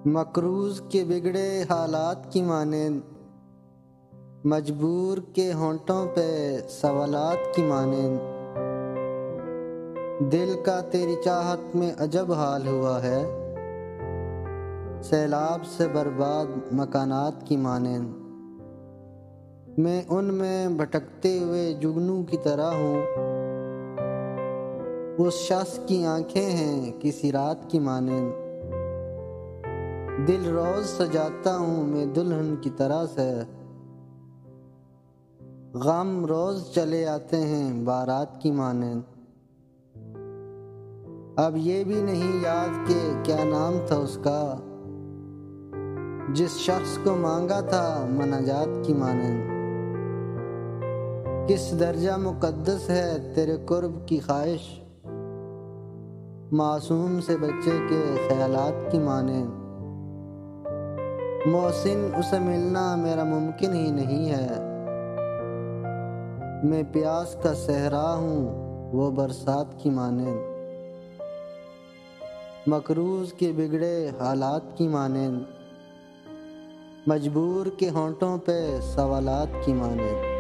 مقروض کے بگڑے حالات کی مانند، مجبور کے ہونٹوں پہ سوالات کی مانند، دل کا تیری چاہت میں عجب حال ہوا ہے، سیلاب سے برباد مکانات کی مانند۔ میں ان میں بھٹکتے ہوئے جگنو کی طرح ہوں، اس شخص کی آنکھیں ہیں کسی رات کی مانند۔ دل روز سجاتا ہوں میں دلہن کی طرح سے، غم روز چلے آتے ہیں بارات کی مانند۔ اب یہ بھی نہیں یاد کہ کیا نام تھا اس کا، جس شخص کو مانگا تھا مناجات کی مانند۔ کس درجہ مقدس ہے تیرے قرب کی خواہش، معصوم سے بچے کے خیالات کی مانند۔ محسن اسے ملنا میرا ممکن ہی نہیں ہے، میں پیاس کا صحرا ہوں وہ برسات کی مانند۔ مقروض کے بگڑے حالات کی مانند، مجبور کے ہونٹوں پہ سوالات کی مانند۔